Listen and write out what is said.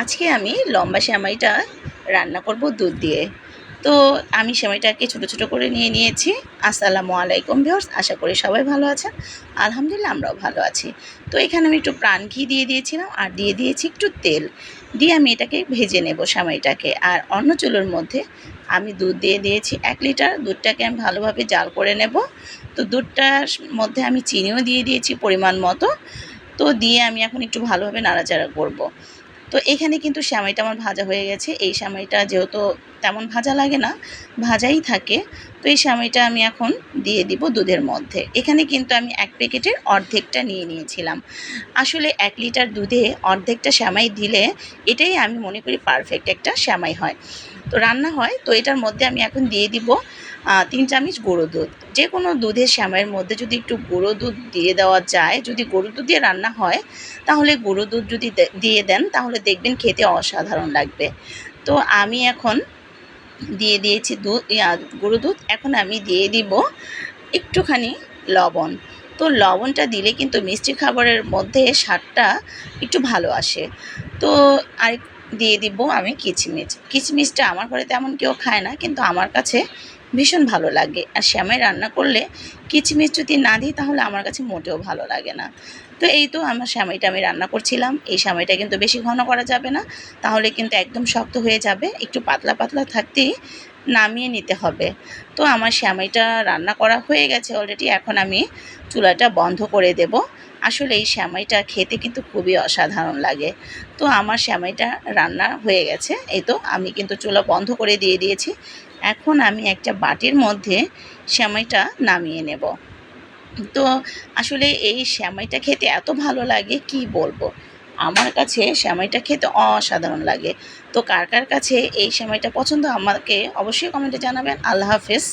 আজকে আমি লম্বা সেমাইটা রান্না করব দুধ দিয়ে। তো আমি সেমাইটাকে ছোট ছোট করে নিয়ে নিয়েছি। আসসালামু আলাইকুম ভিউয়ার্স, আশা করি সবাই ভালো আছেন। আলহামদুলিল্লাহ আমরাও ভালো আছি। তো এখানে আমি একটু প্রাণ ঘি দিয়ে দিয়েছিলাম আর দিয়ে দিয়েছি একটু তেল। দিয়ে আমি এটাকে ভেজে নেব সেমাইটাকে। আর অন্য চুলোর মধ্যে আমি দুধ দিয়ে দিয়েছি 1 লিটার। দুধটাকে আমি ভালোভাবে জাল করে নেব। তো দুধটার মধ্যে আমি চিনিও দিয়ে দিয়েছি পরিমাণ মতো। তো দিয়ে আমি এখন একটু ভালোভাবে নাড়াচাড়া করব। তো এখানে কিন্তু সেমাইটা আমার ভাজা হয়ে গেছে। এই সেমাইটা যেহেতু তেমন ভাজা লাগে না, ভাজাই থাকে, তো এই সেমাইটা আমি এখন দিয়ে দিব দুধের মধ্যে। এখানে কিন্তু আমি 1 প্যাকেটের অর্ধেকটা নিয়ে নিয়েছিলাম। আসলে 1 লিটার দুধে অর্ধেকটা সেমাই দিলে এটাই আমি মনে করি পারফেক্ট একটা সেমাই হয়, তো রান্না হয়। তো এটার মধ্যে আমি এখন দিয়ে দিব 3 চামচ গুঁড়ো দুধ। যে কোনো দুধের সেমাইয়ের মধ্যে যদি একটু গুঁড়ো দুধ দিয়ে দেওয়া যায়, যদি গুঁড়ো দুধ দিয়ে রান্না হয়, তাহলে গুঁড়ো দুধ যদি দিয়ে দেন তাহলে দেখবেন খেতে অসাধারণ লাগবে। তো আমি এখন দিয়ে দিয়েছি গুঁড়ো দুধ। এখন আমি দিয়ে দিব একটুখানি লবণ। তো লবণটা দিলে কিন্তু মিষ্টি খাবারের মধ্যে স্বাদটা একটু ভালো আসে। তো আর দিয়ে দিব আমি কিশমিশ। কিশমিশটা আমার ঘরে তেমন কেউ খায় না, কিন্তু আমার কাছে ভীষণ ভালো লাগে। আর সেমাই রান্না করলে কিশমিশ যদি না দিই তাহলে আমার কাছে মোটেও ভালো লাগে না। তো এই তো আমার সেমাইটা আমি রান্না করছিলাম। এই সেমাইটা কিন্তু বেশি ঘন করা যাবে না, তাহলে কিন্তু একদম শক্ত হয়ে যাবে। একটু পাতলা পাতলা থাকতেই নামিয়ে নিতে হবে। তো আমার সেমাইটা রান্না করা হয়ে গেছে অলরেডি। এখন আমি চুলাটা বন্ধ করে দেব। আসলে এই সেমাইটা খেতে কিন্তু খুবই অসাধারণ লাগে। তো আমার সেমাইটা রান্না হয়ে গেছে। এই তো আমি কিন্তু চুলা বন্ধ করে দিয়ে দিয়েছি। এখন আমি একটা বাটির মধ্যে সেমাইটা নামিয়ে নেব। তো আসলে এই সেমাইটা খেতে এত ভালো লাগে কি বলবো। আমার কাছে সেমাইটা খেতে অসাধারণ লাগে। তো কার কার কাছে এই সেমাইটা পছন্দ আমাকে অবশ্যই কমেন্টে জানাবেন। আল্লাহ হাফেজ।